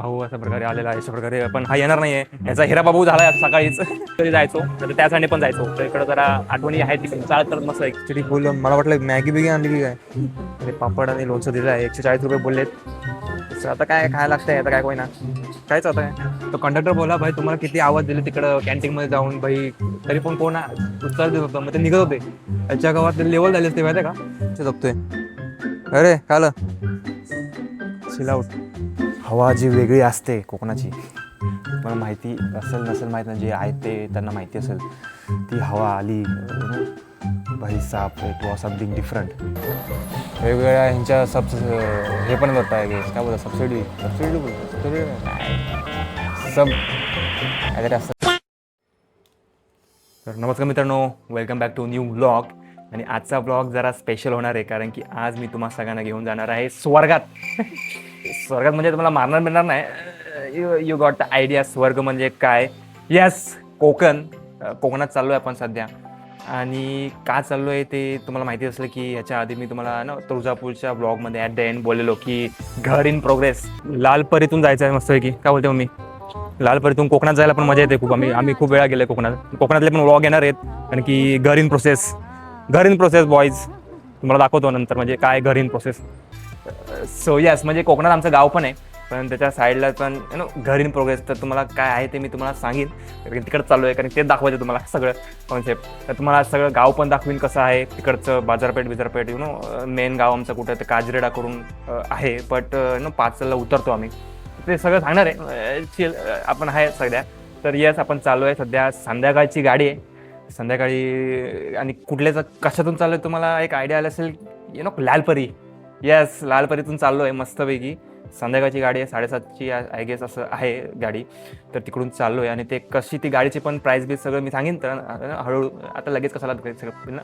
भाऊ अशा प्रकारे आलेला आहे. अशा प्रकारे पण हा येणार नाहीये. याचा हिरा बाबू झाला सकाळीच. तरी जायचो तर त्यासाठी पण जायचो. तर इकडे जरा आठवणी आहेत तिकडे चालत करत मस्त ऍक्च्युली बोल. मला वाटलं मॅगी बिगी आणली की काय. म्हणजे पापड आणि लोणचं दिलं आहे. 140 रुपये बोललेत. आता काय खायला लागतंय. आता काय कोयना कायच आता आहे. तो कंडक्टर बोला भाई तुम्हाला किती आवाज दिले तिकडं कॅन्टीन मध्ये जाऊन भाई तरी पण कोण उत्तर देत होतं. मग ते निघत होते. त्याच्या गावात लेवल झाले असते माहिती आहे का. जगतोय अरे काल चिलाउट. हवा जी वेगळी असते कोकणाची मला माहिती असेल नसेल माहीत नाही. जे आहेत ते त्यांना माहिती असेल. ती हवा आली भाई साप इट वॉज समथिंग डिफरंट. वेगवेगळ्या ह्यांच्या हे पण करत आहे काय बोलतात सबसिडी सब काहीतरी असतं. तर नमस्कार मित्रांनो, welcome back to new blog. आणि आजचा ब्लॉग जरा स्पेशल होणार आहे कारण की आज मी तुम्हा सगळ्यांना घेऊन जाणार आहे स्वर्गात. स्वर्गात म्हणजे तुम्हाला मारणार मिळणार नाही. You got the idea. स्वर्ग म्हणजे काय. येस कोकणात चाललो आहे आपण सध्या. आणि का चाललो आहे ते तुम्हाला माहिती असलं की ह्याच्या आधी मी तुम्हाला ना तुळजापूरच्या ब्लॉगमध्ये ॲट द एंड बोललेलो की घर इन प्रोग्रेस. लालपरीतून जायचं आहे मस्त की काय बोलते मग मी. लालपरीतून कोकणात जायला पण मजा येते खूप. आम्ही खूप वेळा गेलो कोकणातले पण व्लॉग येणार आहेत. कारण की घर इन प्रोसेस बॉईज तुम्हाला दाखवतो नंतर म्हणजे काय घर इन प्रोसेस. सो यस म्हणजे कोकणात आमचं गाव पण आहे पण त्याच्या साईडला पण घर इन प्रोग्रेस. तर तुम्हाला काय आहे ते मी तुम्हाला सांगेन कारण तिकडं चालू आहे कारण तेच दाखवायचं तुम्हाला सगळं कॉन्सेप्ट. तर तुम्हाला सगळं गाव पण दाखवीन कसं आहे तिकडचं बाजारपेठ मेन गाव आमचं कुठं ते काजरेडा करून आहे. बट पाचला उतरतो आम्ही ते सगळं सांगणार आहे. आपण आहे सध्या. तर यस आपण चालू आहे सध्या. संध्याकाळची गाडी आहे संध्याकाळी. आणि कशातून चालू आहे तुम्हाला एक आयडिया आला असेल लालपरी. येस लालपरीतून चाललो आहे मस्तपैकी. संध्याकाळची गाडी आहे 7:30ची आय गेस असं आहे गाडी. तर तिकडून चाललो आहे आणि ते कशी ती गाडीची पण प्राईस बीस सगळं मी सांगेन तर हळूहळू आता लगेच कशाला सगळं ना.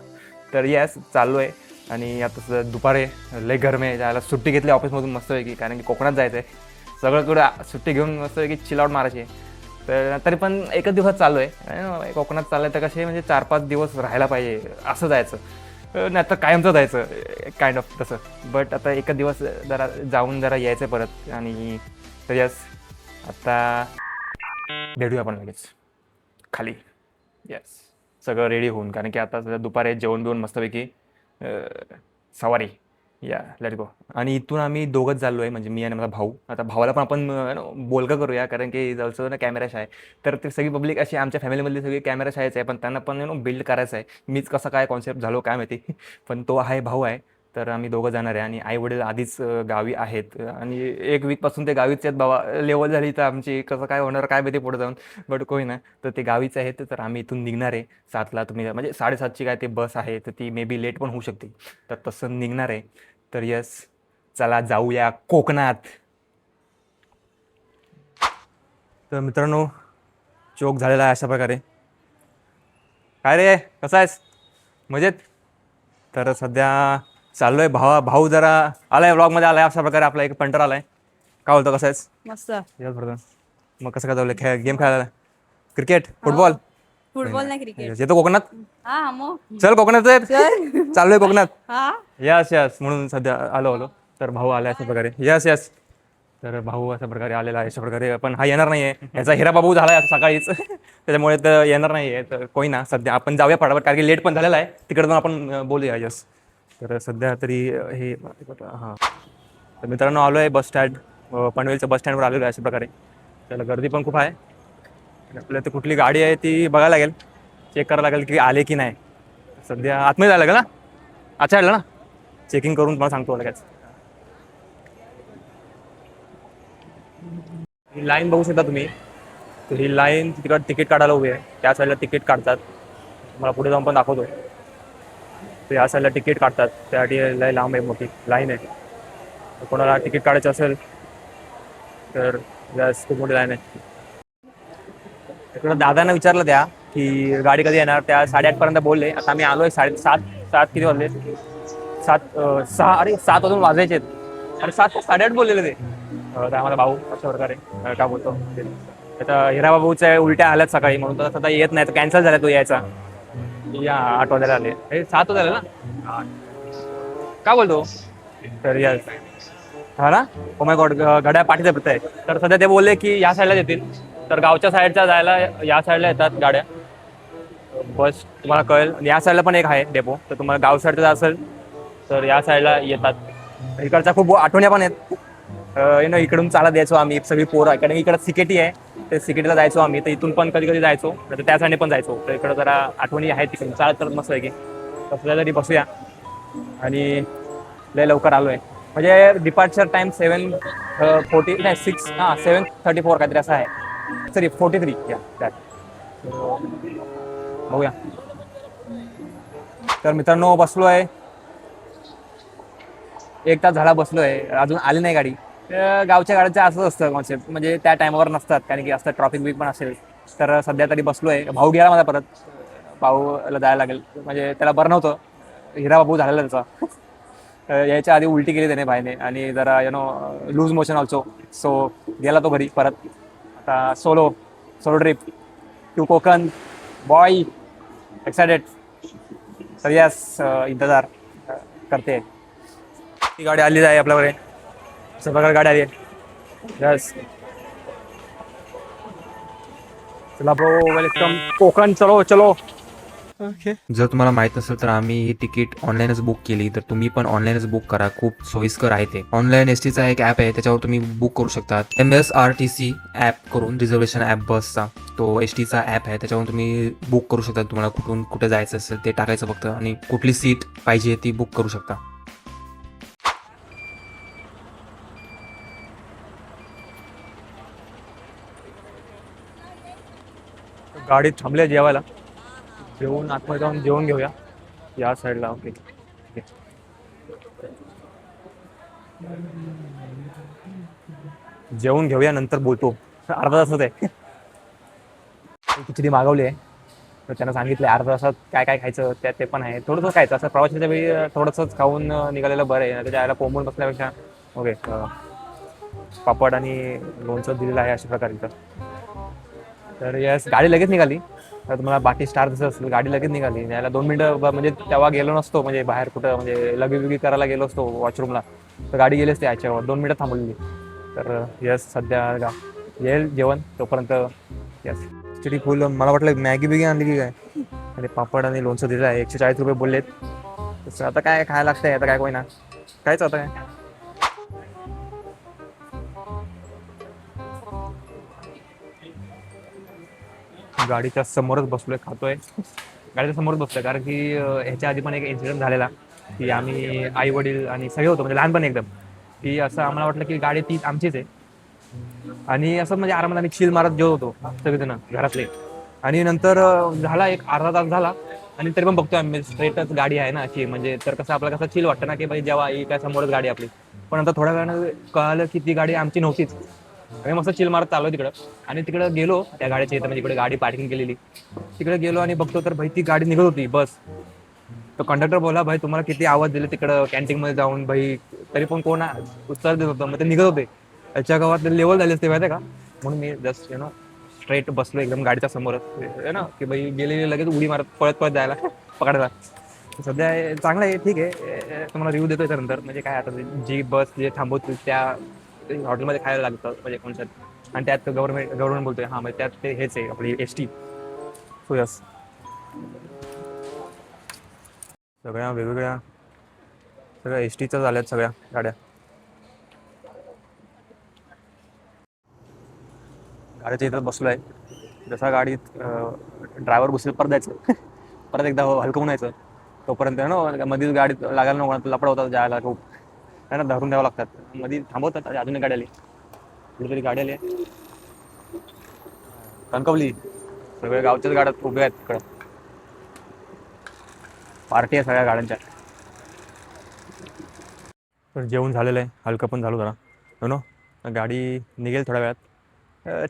तर येस चाललो आहे. आणि आता दुपारे लय गरमे जायला सुट्टी घेतली ऑफिसमधून मस्तपैकी कारण की कोकणात जायचं आहे. सगळं सुट्टी घेऊन मस्तपैकी चिलआउट मारायची आहे. तर तरी पण एकच दिवसात चालू आहे. कोकणात चाललं तर कसे म्हणजे 4-5 दिवस राहायला पाहिजे असं जायचं. नाही तर कायमचं जायचं काइंड ऑफ तसं. बट आता एकच दिवस जरा जाऊन जरा यायचं परत. आणि तर यस आता भेटूया आपण लगेच खाली. यस सगळं रेडी होऊन कारण की आता दुपारी जेवण बिवून मस्तपैकी सवारी या लेट गो. आणि इथून आम्ही दोघंच चाललो आहे म्हणजे मी आणि माझा भाऊ. आता भावाला पण आपण बोलका करूया कारण की जवळचं ना कॅमेरा शाय. तर ते सगळी पब्लिक अशी आमच्या फॅमिलीमधली सगळी कॅमेरा शायच आहे पण त्यांना पण बिल्ड करायचं आहे. मीच कसं काय कॉन्सेप्ट झालो काय माहिती पण तो आहे भाऊ आहे. तर आम्ही दोघं जाणार आहे आणि आई वडील आधीच गावी आहेत आणि 1 वीकपासून ते गावीच आहेत बाबा. लेवल झाली तर आमची कसं काय होणार काय माहिती पुढे जाऊन. बट कोई ना. तर ते गावीच आहेत. तर आम्ही इथून निघणार आहे 7ला. तुम्ही म्हणजे 7:30ची काय ते बस आहे तर ती मे बी लेट पण होऊ शकते. तर तसं निघणार आहे. तर यस चला जाऊया कोकणात. तर मित्रांनो चोक झालेला आहे अशा प्रकारे. काय रे कसा आहेस मजेत. तर सध्या चाललो आहे. भाऊ जरा आलाय व्लॉगमध्ये आलाय अशा प्रकारे. आपला एक पंटर आलाय. काय बोलतो कसं आहेस. मस्त. मग कसं काय चाललंय गेम खेळायला. क्रिकेट फुटबॉल नाही क्रिकेट. येतो कोकणात. हा मग चल कोकणात चाललोय कोकणात. हा यस म्हणून सध्या आलो. तर भाऊ आलाय अशा प्रकारे. यस तर भाऊ अशा प्रकारे आलेला आहे. अशा प्रकारे पण हा येणार नाहीये. याचा हिरा बाबू झालाय सकाळीच त्याच्यामुळे तर येणार नाहीये. तर कोई ना सध्या आपण जाऊया फटाफट कारण की लेट पण झालेला आहे. तिकडे पण आपण बोलूया. यस तर सध्या तरी हे हां. तर मित्रांनो आलो आहे बस स्टँड. पनवेलच्या बस स्टँडवर आलेलो आहे अशा प्रकारे. त्याला गर्दी पण खूप आहे. आपल्याला तर कुठली गाडी आहे ती बघायला लागेल. चेक करायला लागेल की आले की नाही. सध्या आतमध्ये जायला लागेल ना. अच्छा ना चेकिंग करून तुम्हाला सांगतो लगेच. ही लाईन बघू शकता तुम्ही. तर ही लाईन तिकडे तिकीट काढायला उभी आहे. त्या साईडला तिकीट काढतात. मला पुढे जाऊन पण दाखवतो. तर या साईडला तिकीट काढतात त्यासाठी लय लांब आहे मोठी लाईन आहे. कोणाला तिकीट काढायचं असेल तर खूप मोठी लाईन आहे. इकडं दादांना विचारलं त्या की गाडी कधी येणार. त्या 8:30पर्यंत बोलले. आता आम्ही आलोय 7:30 किती वाजले 6 अरे 7 वाजून वाजायचे आहेत. अरे 7 8:30 बोललेले ते. आम्हाला भाऊ अशा प्रकारे काय बोलतो त्याचा हिराबाबूच्या उलट्या आल्यात सकाळी म्हणून तर सध्या येत नाही. तर कॅन्सल झाला तो यायचा. या 8 वाजायला आले. हे 7 वाजायला ना काय बोलतो. तर यस हा ना. ओ माय गॉड, घड्याळ पाठीचा फिरत आहे. तर सध्या ते बोलले की या साईडला येतील. तर गावच्या साईडच्या जायला या साईडला येतात गाड्या. बस तुम्हाला कळेल. या साईडला पण एक आहे डेपो. तर तुम्हाला गाव साईडचा असेल तर या साईडला येतात. इकडच्या खूप आठवण्या पण आहेत. इकडून चालत यायचो आम्ही सगळी पोरं. इकडे सिकेटी आहे. ते सिकेटीला जायचो आम्ही. तर इथून पण कधी कधी जायचो. तर त्या साईडने पण जायचो. तर इकडं जरा आठवणी आहेत तिकडून चालत करत मस्त आहे की कसल्या तरी बसूया. आणि लय लवकर आलोय. म्हणजे डिपार्चर टाइम 7:40 नाही 7:34 काहीतरी असं आहे. सॉरी 43 या दॅट. बघूया. तर मित्रांनो बसलोय. 1 तास झाला बसलोय. अजून आली नाही गाडी. गावच्या गाड्यांचं असंच असतं कॉन्सेप्ट. म्हणजे त्या टायमावर नसतात कारण की असतं ट्रॉफिक बीक पण असेल. तर सध्या तरी बसलोय. भाऊ गेला माझा परत. भाऊला जायला लागेल. म्हणजे त्याला बरं नव्हतं. हिरा बाबू झालेला त्याचा. यायच्या आधी उलटी केली त्याने भाईने आणि जरा लूज मोशन ऑल्सो. सो गेला तो घरी परत. आता solo trip to Konkan. Boy excited. तर यस इंतजार करते. ती गाडी आली आहे आपल्याकडे. सगळ्या गाडी आली आहे. यस चला ब्रो वेलकम कोकण. चलो चलो. ओके. जर तुम्हाला माहित असेल तर आम्ही ही तिकीट ऑनलाईनच बुक केली. तर तुम्ही पण ऑनलाईनच बुक करा. खूप सोयीस्कर आहे ते. ऑनलाईन एसटीचा एक ॲप आहे त्याच्यावर तुम्ही बुक करू शकता. MSRTC ॲप करून रिझर्वेशन ॲप बसचा तो एसटीचा ॲप आहे. त्याच्यावरून तुम्ही बुक करू शकता. तुम्हाला कुठून कुठे जायचं असेल ते टाकायचं फक्त आणि कुठली सीट पाहिजे ती बुक करू शकता. गाडी थांबल्या जेवायला. जेवून आतमध्ये जाऊन जेवून घेऊया या साईडला. ओके. जेवून घेऊया नंतर बोलतो. अर्धा तासात आहे. खिचडी मागवली आहे. तर त्यांना सांगितलं अर्धा तासात काय काय खायचं त्यात ते पण आहे. थोडंसं खायचं असं प्रवासाच्या वेळी थोडंसंच खाऊन निघालेलं बरं आहे. त्याच्या आयला कोंबून बसल्यापेक्षा ओके. पापड आणि लोणचं दिलेलं आहे अशा प्रकारे. तर यस गाडी लगेच निघाली. तर तुम्हाला बाकी स्टार दिसत असेल गाडी लगेच निघाली. यायला 2 मिनिटं म्हणजे तेव्हा गेलो नसतो म्हणजे बाहेर कुठं म्हणजे लगी बिगी करायला गेलो असतो वॉशरूमला तर गाडी गेलीच ते याच्यावर 2 मिनिटं थांबवलेली. तर यस सध्या येईल जेवण तोपर्यंत. यस खिचडी फुल. मला वाटलं मॅगी बिगी आणली की काय. आणि पापड आणि लोणचं दिलं आहे. 140 रुपये बोललेत. तसं आता काय खायला लागतंय. आता काय कोयना कायच आता काय. गाडीच्या समोरच बसलोय खातोय. गाडीच्या समोरच बसलोय कारण की ह्याच्या आधी पण एक इन्सिडेंट झालेला की आम्ही आई वडील आणि सगळे होतो म्हणजे लहानपणी एकदम की असं आम्हाला वाटलं की गाडी ती आमचीच आहे. आणि असं म्हणजे आरामात आम्ही चिल मारत जेवत होतो सगळेजण घरातले. आणि नंतर झाला एक अर्धा तास झाला आणि तरी पण बघतोय आम्ही स्ट्रेटच गाडी आहे ना अशी म्हणजे तर कसं आपल्याला कसं चिल वाटतं ना की भाई जेव्हा ही काय समोरच गाडी आपली. पण नंतर थोड्या वेळानं कळालं की ती गाडी आमची नव्हतीच. आम्ही मस्त चिल मारत चाललो तिकडं. आणि तिकडं गेलो त्या गाडीच्या इथं म्हणजे इकडे गाडी पार्किंग केलेली. तिकडे गेलो आणि बघतो तर भाई ती गाडी निघत होती बस. तो कंडक्टर बोला भाई तुम्हाला किती आवाज दिले तिकडं कॅन्टीन मध्ये जाऊन भाई तरी पण कोण उत्तर देत होतं. मग ते निघत होते. त्याच्या गावात लेवल झाली असते माहिती आहे का. म्हणून मी जस्ट स्ट्रेट बसलो एकदम गाडीच्या समोरच ना की भाई गेलेली लगेच उडी मारत पळत पळत जायला पकडायला. सध्या चांगलं आहे ठीक आहे. तुम्हाला रिव्ह्यू देतोय त्यानंतर म्हणजे काय आता जी बस जे थांबवतील त्या हॉटेलमध्ये खायला लागतं म्हणजे कोणत्यात. आणि त्यात गव्हर्नमेंट बोलतोय हां म्हणजे त्यात ते हेच आहे आपली एसटी. सो यस सगळ्या वेगवेगळ्या सगळ्या एसटीच्या झाल्यात सगळ्या गाड्या. गाडीच्या इथं बसलो आहे. जसा गाडीत ड्रायव्हर बसेल परत जायचं. परत एकदा हलकं म्हणायचं तोपर्यंत ना मध्येच गाडीत लागायला नको लपडा होता जायला खूप आहे ना धरून द्यावं लागतात. मध्ये थांबवतात अजून एक गाडी आली कुठेतरी गाडी आली कणकवली. सगळ्या गावच्याच गाड्या उभ्या आहेत तिकडं. पार्टी आहे सगळ्या गाड्यांच्या. तर जेवण झालेलं आहे हलकं पण झालं जरा नो. गाडी निघेल थोड्या वेळात.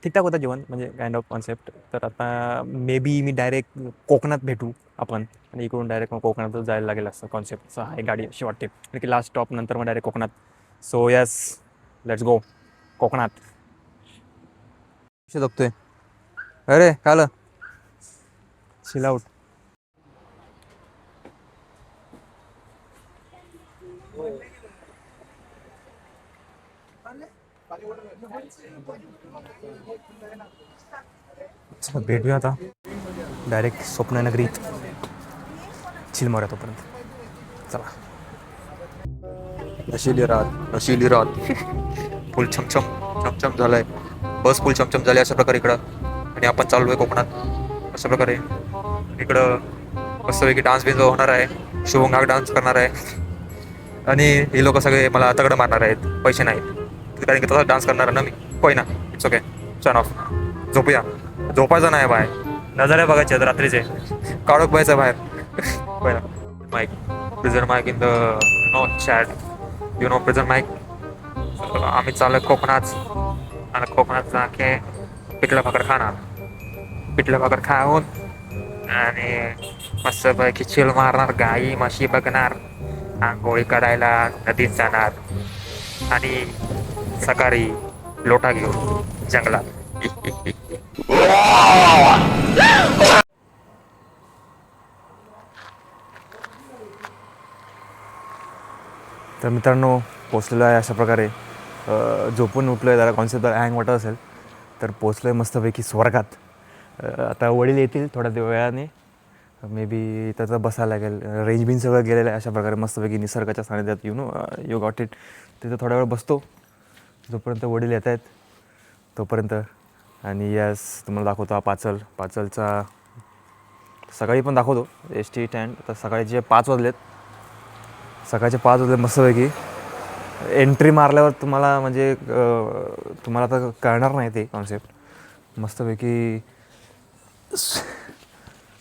ठीकठाक होतं जेवण म्हणजे काइंड ऑफ कॉन्सेप्ट. तर आता मे बी मी डायरेक्ट कोकणात भेटू आपण आणि इकडून डायरेक्ट मग कोकणातच जायला लागेल असं कॉन्सेप्ट असं आहे गाडी अशी वाटते. कारण की लास्ट स्टॉप नंतर मग डायरेक्ट कोकणात. सो यस लेट्स गो कोकणात. जगतोय अरे काल चिल आउट. चला भेटूया आता डायरेक्ट स्वप्ननगरीत चिल मारूया तोपर्यंत. चला. नशिली रात फुल छमछम छमछम झालाय. बस फुल छमछम झाली अशा प्रकारे इकडं. आणि आपण चाललो आहे कोकणात अशा प्रकारे. इकडं मस्तपैकी डान्स बिन्स होणार आहे. शुभंग डान्स करणार आहे. आणि हे लोक सगळे मला तगडं मारणार आहेत. पैसे नाहीत कारण की तसा डान्स करणार ना मी. होय ना. It's okay. सन ऑफ. झोपूया. झोपायचं नाही बाहेर. नजारे बघायचे आहेत रात्रीचे. काळोख व्हायचं बाहेर. होय ना. Mike prison Mike in the chat you know prison Mike. आम्ही चाललो कोकणात. आणि कोकणात जाके पिठलं भाकर खाणार. पिठलं भाकर खाऊन आणि मस्तपैकी चिल मारणार. गाई म्हशी बघणार. आंघोळी करायला नदीत जाणार. आणि सकाळी लोटा घेऊन जंगलात. तर मित्रांनो पोचलेलो आहे अशा प्रकारे. झोपून उठलो आहे. जरा कॉन्सेप्ट हँग वाटत असेल तर पोचलो आहे मस्तपैकी स्वर्गात. आता वडील येतील थोड्या वेळाने. मे बी त्याचं बसायला लागेल. रेंज बिन सगळं गेलेलं आहे अशा प्रकारे मस्तपैकी निसर्गाच्या सानिध्यात यू गॉट इट. तिथं थोड्या वेळ बसतो जोपर्यंत वडील येत आहेत तोपर्यंत. आणि यस तुम्हाला दाखवतो हा पाचलचा सकाळी पण दाखवतो ST स्टँड. तर सकाळचे 5 वाजलेत. मस्तपैकी एंट्री मारल्यावर तुम्हाला म्हणजे तुम्हाला आता कळणार नाही ते कॉन्सेप्ट. मस्तपैकी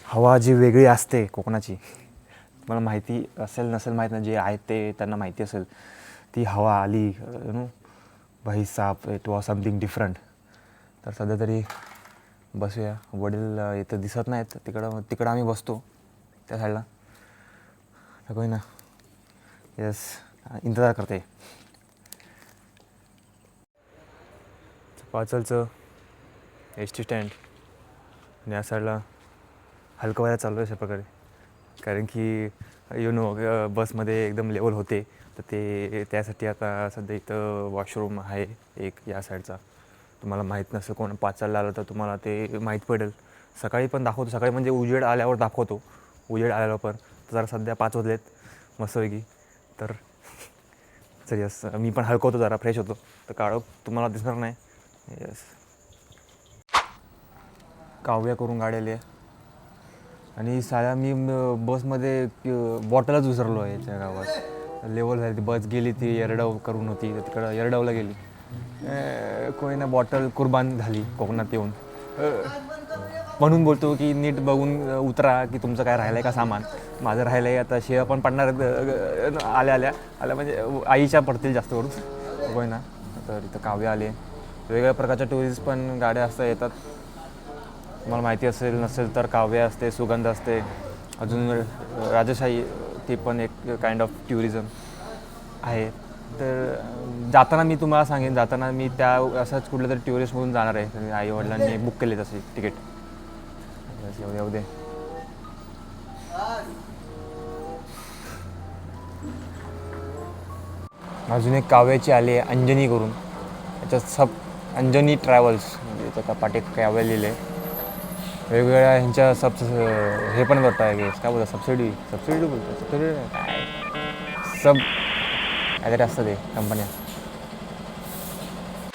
हवा जी वेगळी असते कोकणाची तुम्हाला माहिती असेल नसेल माहीत नाही. जे आहेत ते त्यांना माहिती असेल. ती हवा आली भाई साहब इट वॉज समथिंग डिफरंट. तर सध्या तरी बसूया. वडील इथं दिसत नाहीत. तिकडं आम्ही बसतो त्या साईडला. कोई ना. यस इंतजार करते. पाचलचं ST स्टँड आणि या साईडला हलकं व्हायला चालू आहे अशा प्रकारे. कारण की बसमध्ये एकदम लेवल होते. तर ते त्यासाठी आता सध्या इथं वॉशरूम आहे एक या साईडचा. तुम्हाला माहीत नसेल कोण पाचलला आलं तर तुम्हाला ते माहीत पडेल. सकाळी पण दाखवतो. सकाळी म्हणजे उजेड आल्यावर दाखवतो. उजेड आल्यावर पण तर जरा सध्या 5 वाजलेत मस्तपैकी. तर सर यस मी पण हलकवतो जरा फ्रेश होतो. तर काळोख तुम्हाला दिसणार नाही. यस काव्या करून गाडी आली आहे. आणि साऱ्या मी बसमध्ये बॉटलच विसरलो आहे याच्या गावात. लेवल झाली. ती बस गेली ती येरडाव करून होती तर तिकडं येरडावला गेली. कोणी ना बॉटल कुर्बान झाली कोकणात येऊन. म्हणून बोलतो की नीट बघून उतरा की तुमचं काय राहिलं आहे का सामान. माझं राहिलं आहे आता. शिवा पण पडणार आल्या म्हणजे आईच्या पडतील जास्त करून. होय ना. तर इथं काव्य आले. वेगवेगळ्या प्रकारच्या टुरिस्ट पण गाड्या येतात. तुम्हाला माहिती असेल नसेल तर काव्य असते, सुगंध असते, अजून राजशाही ती पण एक काइंड ऑफ टुरिझम आहे. तर जाताना मी तुम्हाला सांगेन. जाताना मी त्या असंच कुठल्या तरी टुरिस्टमधून जाणार आहे. आईवडिलांनी बुक केले तसे तिकीट. येऊ दे. अजून एक काव्याची आली आहे अंजनी करून. याच्यात अंजनी ट्रॅव्हल्स म्हणजे त्याचा पाठी काव्य लिहिले. वेगवेगळ्या ह्यांच्या हे पण करता आहे काय बोलतात सबसिडी बोलतात. सबसिडी काहीतरी असतं ते कंपन्या.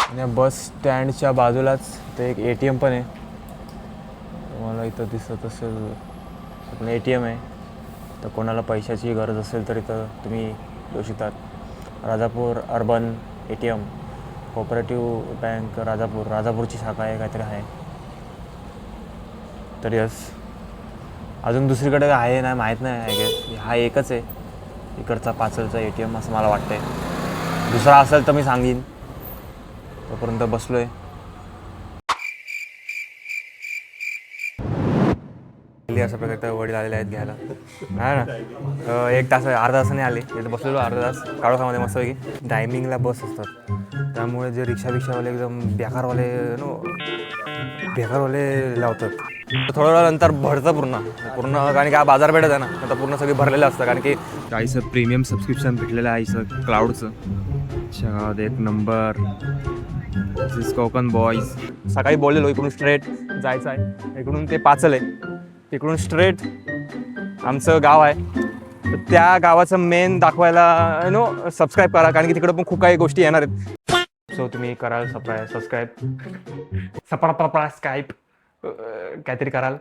आणि बस स्टँडच्या बाजूलाच ते एक ATM पण आहे. तुम्हाला इथं दिसत असेल पण ATM आहे. तर कोणाला पैशाची गरज असेल तर इथं तुम्ही येऊ शकतात. Rajapur urban ATM cooperative bank राजापूरची शाखा आहे काहीतरी आहे. तर यस अजून दुसरीकडे आहे नाही माहीत नाही. आय गेस हा एकच आहे इकडचा पाचलचा ATM असं मला वाटतं आहे. दुसरा असेल तर मी सांगीन. तोपर्यंत बसलो आहे. अशा प्रकारे वडील आलेले आहेत घ्यायला. हा ना. 1 तास अर्धा तासाने आले. इथं बसलेलो अर्धा तास काळोखामध्ये मस्तपैकी. टायमिंगला बस असतात. त्यामुळे जे रिक्षावाले एकदम बेकारवाले लावतात. थोड्या वेळानंतर भरतं पूर्ण कारण की हा बाजारपेठच आहे ना. आता पूर्ण सगळी भरलेलं असतं कारण की आईचं प्रीमियम सबस्क्रिप्शन भेटलेलं आहे आईचं क्लाउडचं. 1 number this is Konkan boys. सकाळी बोललेलो इकडून स्ट्रेट जायचं आहे, इकडून ते पाचल आहे, तिकडून स्ट्रेट आमचं गाव आहे. तर त्या गावाचं मेन दाखवायला सबस्क्राईब करा, कारण की तिकडे पण खूप काही गोष्टी येणार आहेत. सो तुम्ही कराल सबस्क्राईब काहीतरी कराल.